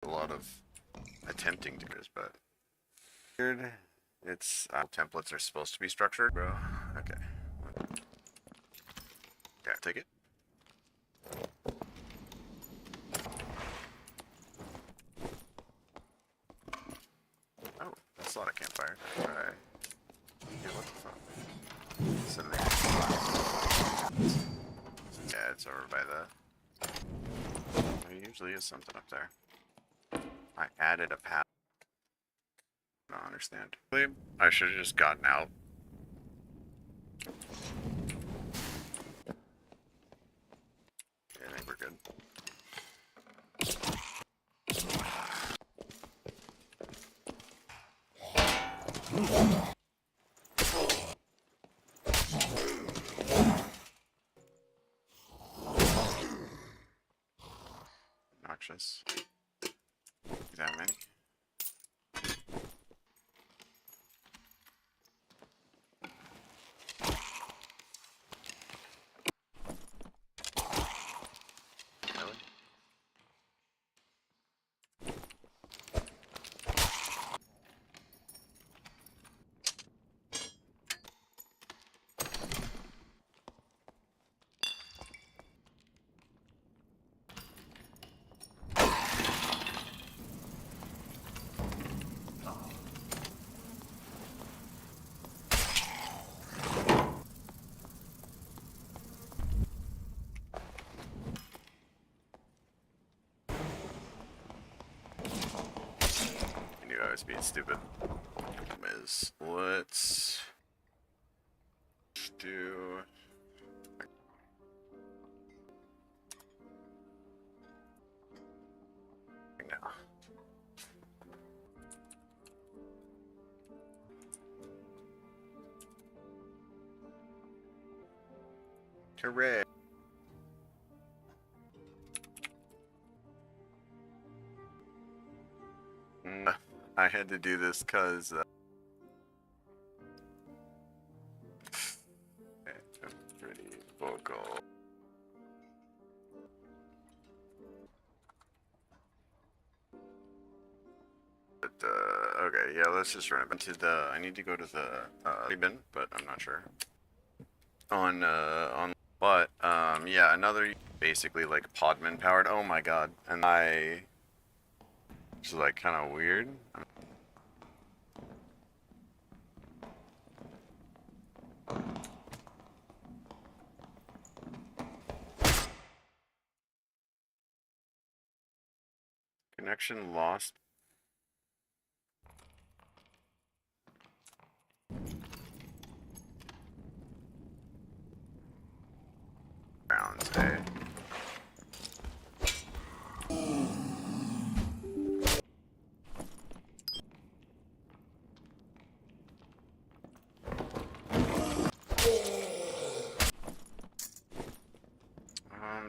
A lot of attempting to do this, but weird. It's templates are supposed to be structured, bro. Okay. Yeah, take it. Oh, that's not a campfire. Alright. Yeah, what the fuck? Sitting there. Yeah, it's over by the. There usually is something up there. I added a path. I don't understand. I should have just gotten out. Yeah, I think we're good. Noxious. That many? Really? I knew I was being stupid. Let's do. Now. Hooray! I had to do this because I'm pretty vocal. But okay, yeah, let's just run it into the. I need to go to the bin, but I'm not sure. But yeah, another basically like podman powered. Oh my god, and which is like kind of weird. Connection lost. Rounds, eh?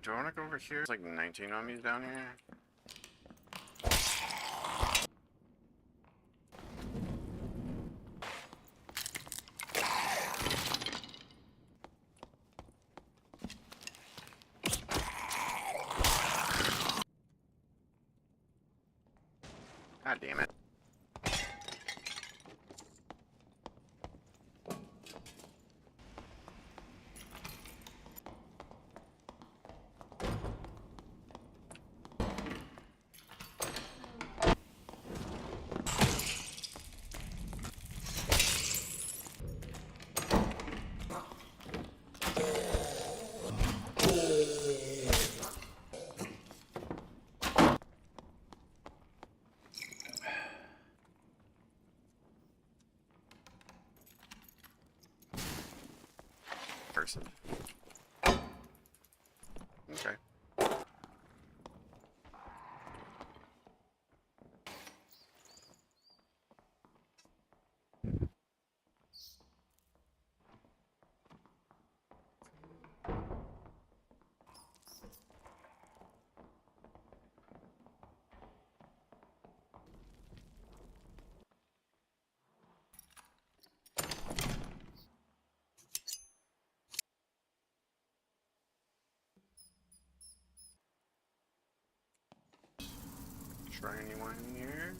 Do I want to go over here? There's like 19 mummies down here. God damn it. Person. Okay. shiny one here.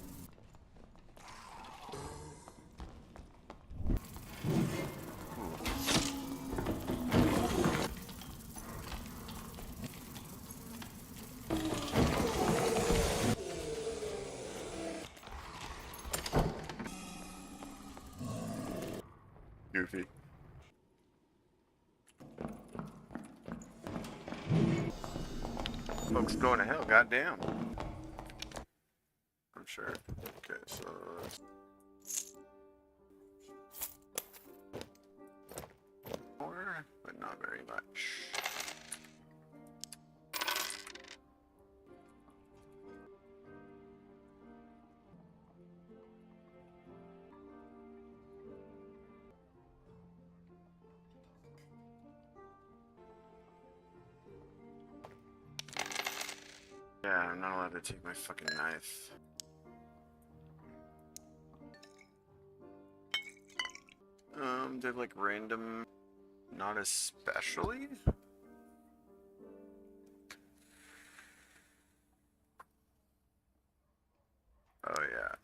Goofy. Folks going to hell, goddamn. I'm sure. Okay, so more, but not very much. Yeah, I'm not allowed to take my fucking knife. They're like random, not especially. Oh yeah,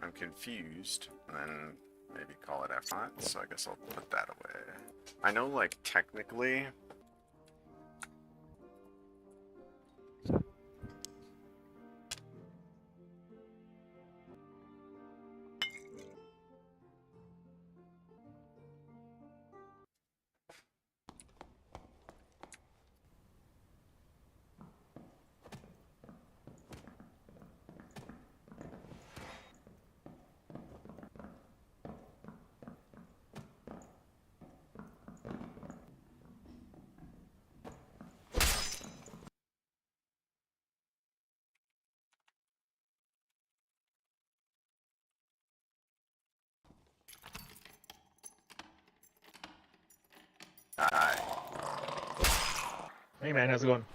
I'm confused, and then maybe call it F not, so I guess I'll put that away. I know, like, technically... Hey man, how's it going?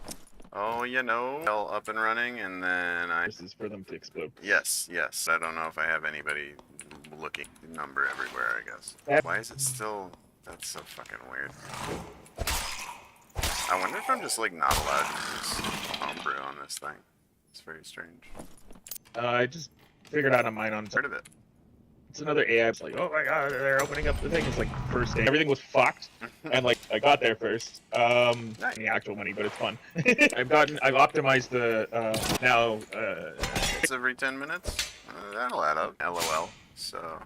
Oh, you know, all up and running, and then I... This is for them to explode. Yes, yes. I don't know if I have anybody looking number everywhere, I guess. Why is it still... That's so fucking weird. I wonder if I'm just, like, not allowed to use homebrew on this thing. It's very strange. I just figured out a mine on... Heard of it. It's another AI. It's like, oh my god, they're opening up the thing. It's like first day. Everything was fucked. And like, I got there first. Nice. The actual money, but it's fun. I've optimized the, now, It's every 10 minutes? That'll add up. LOL. So...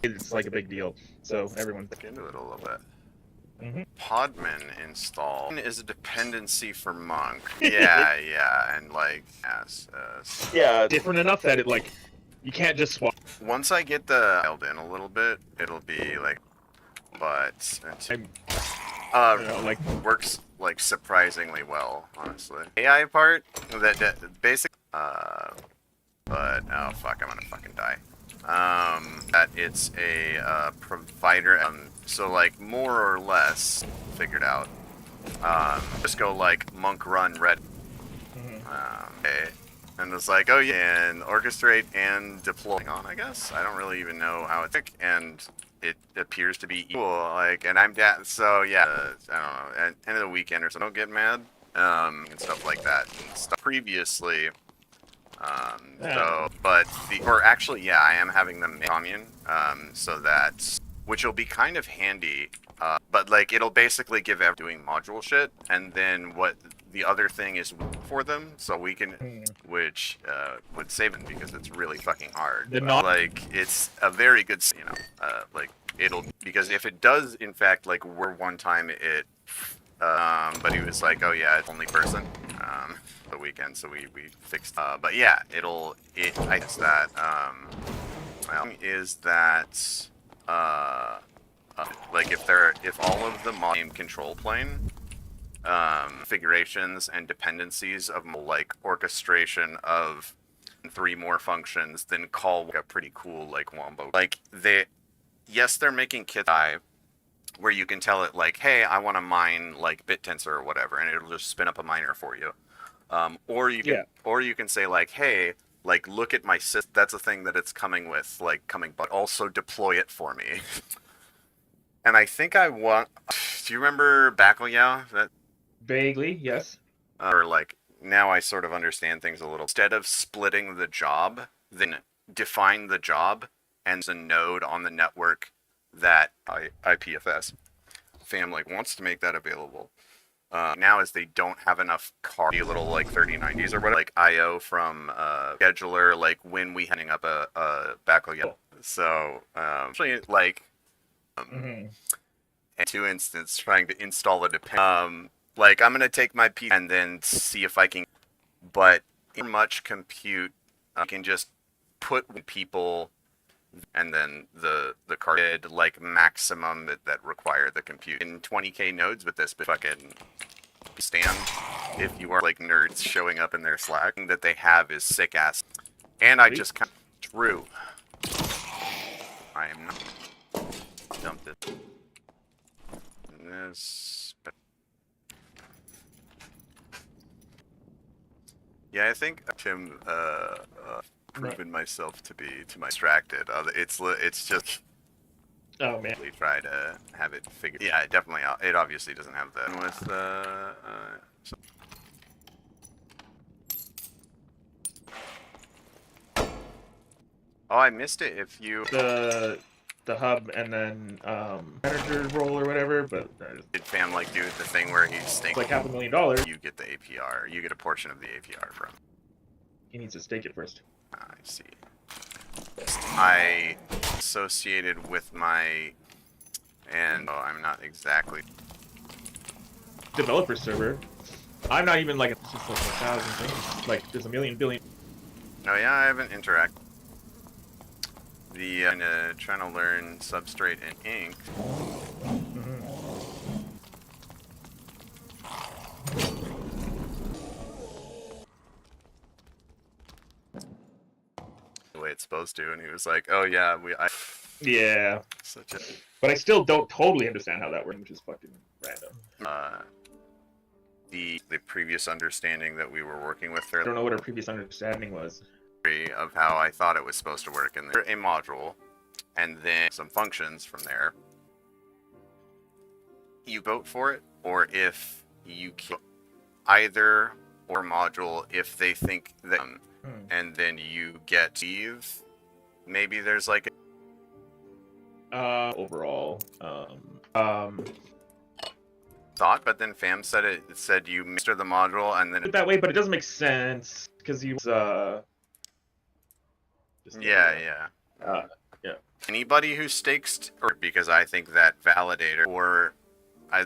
It's like a big deal. So everyone's... Look into it a little bit. Podman install is a dependency for Monk. Yeah, yeah, and like, yes, yeah, different enough that it like, you can't just swap. Once I get the dialed in a little bit, it'll be like, but like works like surprisingly well, honestly. AI part that basic, but oh fuck, I'm gonna fucking die. That it's a provider, so like more or less figured out. Just go like monk run red. Okay. And it's like, oh yeah, and orchestrate and deploy on, I guess. I don't really even know how it's, and it appears to be equal, like, and I'm down, so yeah, I don't know, at end of the weekend or so, don't get mad, and stuff like that, and stuff previously, so, but or actually, yeah, I am having them make commune, so that, which will be kind of handy, but like, it'll basically give everyone doing module shit, and then what the other thing is for them, so we can, which would save them because it's really fucking hard. Like, it's a very good, you know, like, it'll, because if it does, in fact, like, we're one time it, but he was like, oh yeah, it's only person, the weekend, so we fixed, but yeah, I guess that, well, is that, like, if all of the module control plane, configurations and dependencies of like orchestration of 3 more functions, then call a pretty cool like wombo. Like yes, they're making kits where you can tell it like, hey, I want to mine like BitTensor or whatever, and it'll just spin up a miner for you. Or you can say like, hey, like look at my system. That's a thing that it's coming with, like but also deploy it for me. And I think I want. Do you remember Bacalhau? That vaguely, yes. Or like, now I sort of understand things a little. Instead of splitting the job, then define the job and there's a node on the network that IPFS family wants to make that available. Now as they don't have enough little like 3090s or whatever, like IO from scheduler, like when we handing up a backlog. So actually like and two instance trying to install a like I'm gonna take my P and then see if I can, but in much compute I can just put people and then the card like maximum that require the compute in 20k nodes with this, but fucking stand if you are like nerds showing up in their Slack that they have is sick ass, and I just kind of true. I am not dump this. Yeah, I think Tim proven myself to be distracted. It's just. Oh man. We try to have it figured. Yeah, it definitely. It obviously doesn't have that with. Oh, I missed it. If you the hub and then manager role or whatever, but did fam like do the thing where he's staking like $500,000. You get the APR. You get a portion of the APR from. He needs to stake it first. I see. I associated with my, and I'm not exactly developer server. I'm not even like it's just like 1,000 things. Like there's a million billion. Oh yeah, I haven't interacted. The trying to learn substrate and ink. The way it's supposed to, and he was like, "Oh yeah, yeah." Such a. But I still don't totally understand how that works, which is fucking random. The previous understanding that we were working with I don't know what our previous understanding was. Of how I thought it was supposed to work, and there's a module, and then some functions from there. You vote for it, or if you kill either or module if they think that, and then you get Steve. Maybe there's like overall thought, but then fam said it said you master the module and then that way, but it doesn't make sense because you yeah. Anybody who stakes, or because I think that validator, or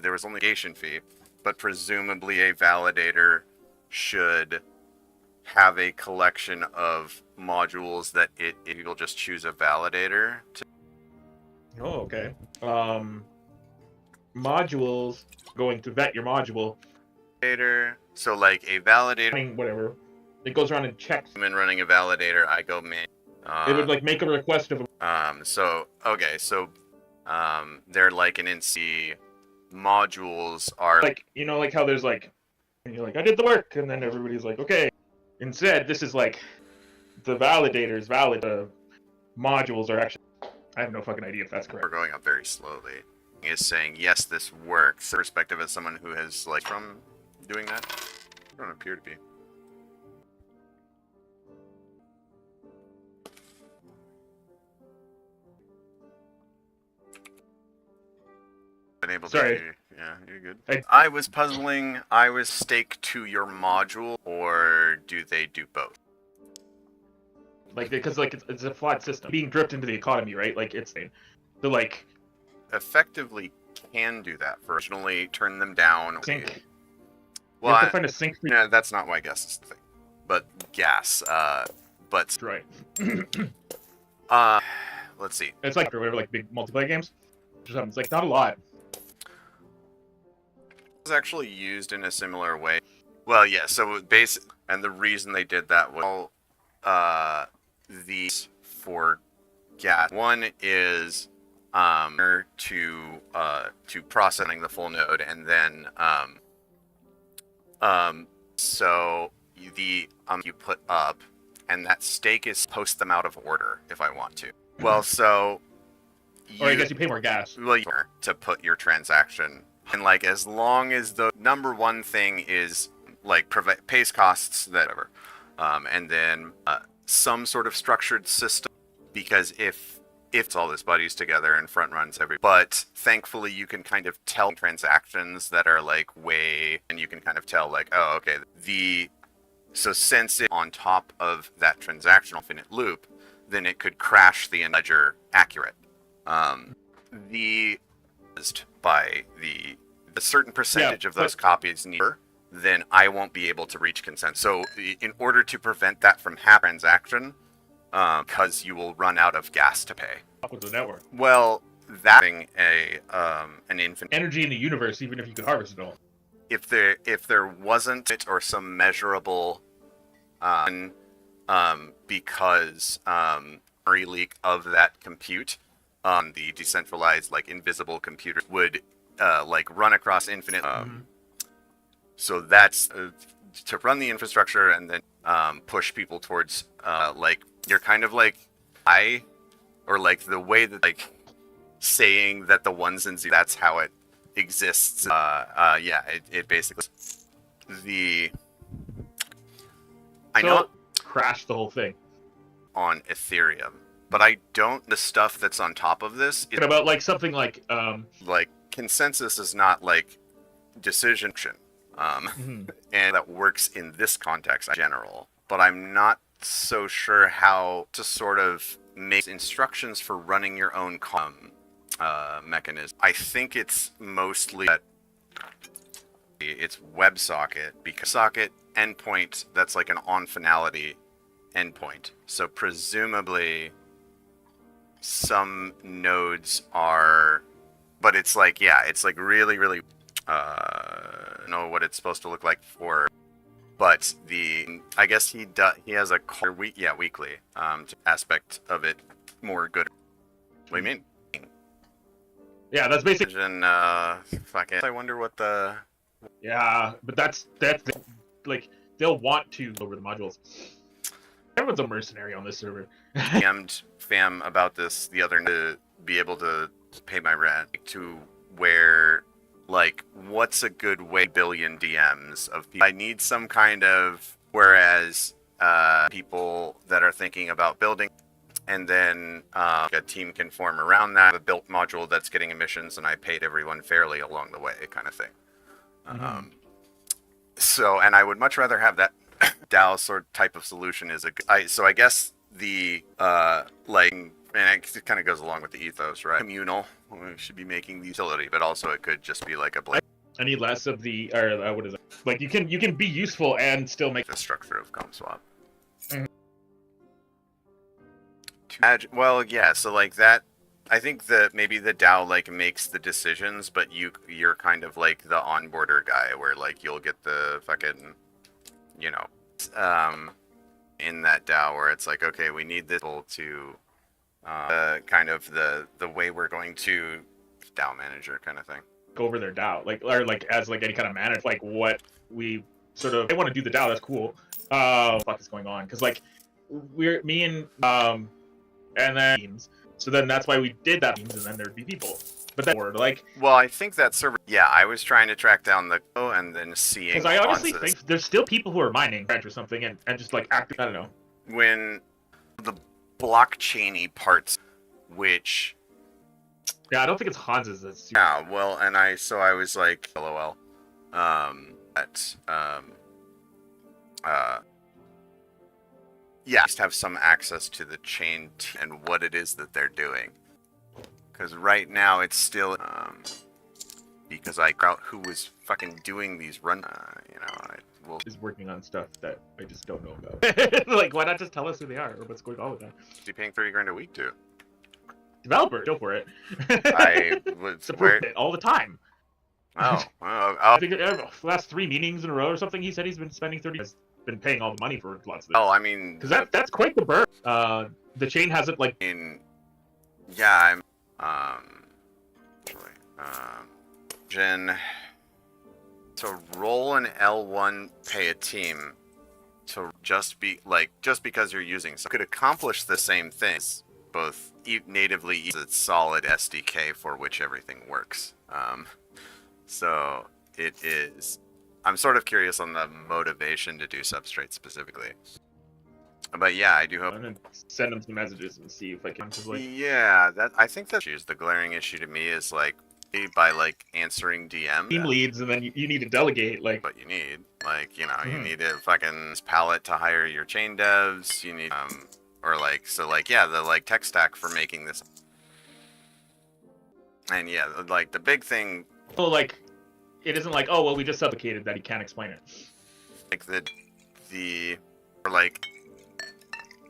there was only negation fee, but presumably a validator should have a collection of modules that you'll just choose a validator to. Oh, okay. Modules going to vet your module. So like a validator, whatever, it goes around and checks. I'm in running a validator. I go man. It would like make a request of. So okay, so they're like an NC modules are like like how there's like, and you're like I did the work, and then everybody's like okay. Instead, this is like the validators modules are actually. I have no fucking idea if that's correct. We're going up very slowly. Is saying yes, this works. Perspective as someone who has like from doing that, I don't appear to be. Been able Sorry. to. Yeah, you're good. I was puzzling. I was stake to your module, or do they do both? Like because like it's a flat system being dripped into the economy, right? Like it's they're like effectively can do that. Originally turn them down. Sync. Well, you have to find a sync. No, that's not why gas is the thing. But gas. But right. Let's see. It's like whatever, like big multiplayer games. It's like not a lot. It's actually used in a similar way. Well, yeah. So and the reason they did that was these for gas. One is to processing the full node, and then so you put up, and that stake is post them out of order if I want to. Well, so or I guess you pay more gas. Well, to put your transaction, and like as long as the number one thing is like pays costs that whatever, and then some sort of structured system, because if it's all this buddies together and front runs but thankfully you can kind of tell transactions that are like and you can kind of tell like, oh, okay, so since it's on top of that transactional infinite loop, then it could crash the ledger accurate. By a certain percentage of those copies then I won't be able to reach consent. So in order to prevent that from happening, transaction, because you will run out of gas to pay. With the network. Well, that being an infinite energy in the universe, even if you could harvest it all. If there wasn't it or some measurable, because memory leak of that compute, the decentralized like invisible computer would like run across infinite. So that's to run the infrastructure and then push people towards like you're kind of like or like the way that like saying that the ones and zeros, that's how it exists. It basically I know crashed the whole thing on Ethereum, but I don't. The stuff that's on top of this is about like something like consensus is not like decision, and that works in this context in general. But I'm not so sure how to sort of make instructions for running your own mechanism. I think it's mostly that it's WebSocket, because socket endpoint, that's like an on finality endpoint. So presumably some nodes are, but it's like, yeah, it's like really, really, know what it's supposed to look like for, but I guess he has a weekly aspect of it more good. What do you mean? Yeah, that's basically. And fucking, I wonder what the. Yeah, but that's like they'll want to over the modules. Everyone's a mercenary on this server. DM'd fam about this the other night to be able to pay my rent, to where like what's a good way billion DMs of people. I need some kind of, whereas people that are thinking about building, and then a team can form around that, a built module that's getting emissions, and I paid everyone fairly along the way, kind of thing. So, and I would much rather have that DAO sort of type of solution. So I guess the like, and it kind of goes along with the ethos, right? Communal, we should be making the utility, but also it could just be like a blade. I need less of the, or what is it? Like you can be useful and still make the structure of ComSwap. Well, yeah. So like that, I think that maybe the DAO like makes the decisions, but you're kind of like the onboarder guy, where like you'll get the fucking, in that DAO where it's like, okay, we need this to kind of the way we're going to DAO manager kind of thing. Go over their DAO, like, or like as like any kind of manager, like what we sort of, they want to do the DAO, that's cool. What the fuck is going on? Because like me and then teams. So then that's why we did that, and then there'd be people. But then we're like, well, I think that server. Yeah, I was trying to track down the and then seeing. Because I honestly think there's still people who are mining or something and just like acting. I don't know. When the blockchainy parts, which. Yeah, I don't think it's Hans's. That's yeah, well, and I was like, lol, yeah, just have some access to the chain and what it is that they're doing. Because right now it's still, because I out who was fucking doing these run, is working on stuff that I just don't know about. Like, why not just tell us who they are or what's going on with that? You're paying $30,000 a week to. Developer, go for it. I would support it all the time. Oh. I think the last 3 meetings in a row or something, he said he's been spending 30. Has been paying all the money for lots of this. Oh, I mean, because that's quite the burn. The chain hasn't like. Yeah, Jen, to roll an L1, pay a team to just because you're using so could accomplish the same things, both natively use a solid SDK for which everything works. So it is I'm sort of curious on the motivation to do substrate specifically. But yeah, I do hope. I'm gonna send them some messages and see if I can. Cause like, Yeah, I think that's the glaring issue to me is like by like answering DM. team leads, and then you need to delegate. Like, what you need, like you need a fucking palette to hire your chain devs. You need or like so like yeah the like tech stack for making this. And yeah, like the big thing. well, like, it isn't like, oh well, we just supplicated that he can't explain it. Like the or like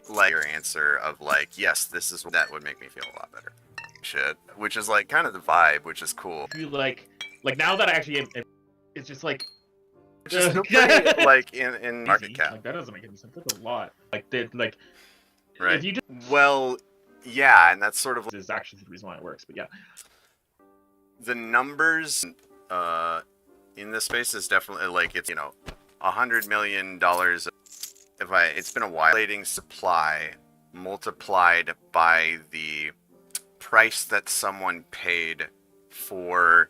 your answer of like yes, this is that would make me feel a lot better. Shit, which is like kind of the vibe, which is cool. If you like now that I actually, it's just like, It's just pretty, like in market cap. Like that doesn't make any sense. That's a lot. Like like, Right. if you just Well, yeah, and that's sort of is actually the reason why it works. But yeah, the numbers in this space is definitely like it's $100 million. It's been a while. Supply multiplied by the price that someone paid for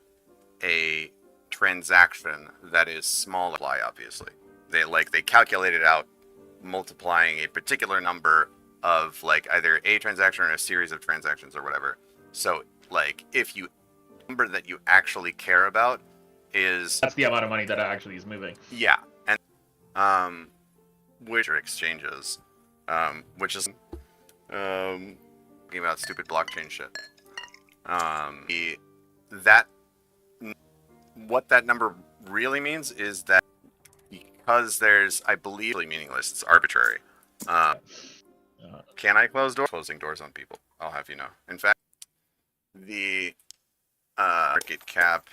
a transaction that is small supply, obviously. They calculated out multiplying a particular number of like either a transaction or a series of transactions or whatever. So like if you number that you actually care about is that's the amount of money that actually is moving. Yeah. And which are exchanges. Which is talking about stupid blockchain shit. What that number really means is that because there's, I believe, really meaningless. It's arbitrary. Can I close doors? Closing doors on people. I'll have you know. In fact, the market cap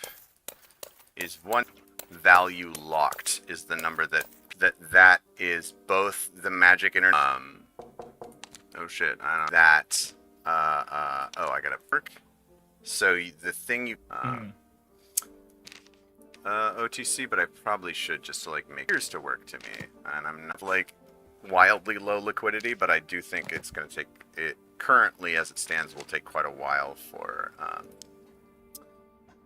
is one value locked is the number that is both the magic internet. Oh shit! I don't know that. Oh, I gotta perk. So the thing you OTC, but I probably should just to like make yours to work to me, and I'm not like wildly low liquidity, but I do think it's gonna take it currently as it stands will take quite a while for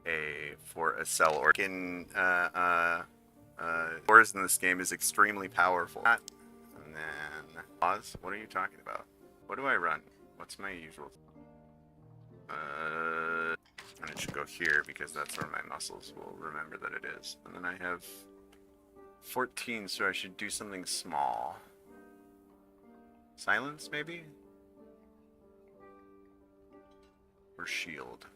a sell or in doors in this game is extremely powerful. And then pause. What are you talking about? What do I run? What's my usual? And it should go here because that's where my muscles will remember that it is. And then I have 14, so I should do something small. Silence, maybe? Or shield.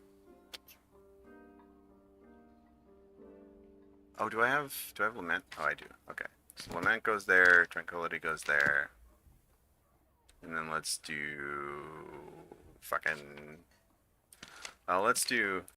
Oh, do I have Lament? Oh, I do. Okay. So Lament goes there, Tranquility goes there. And then let's do fucking let's do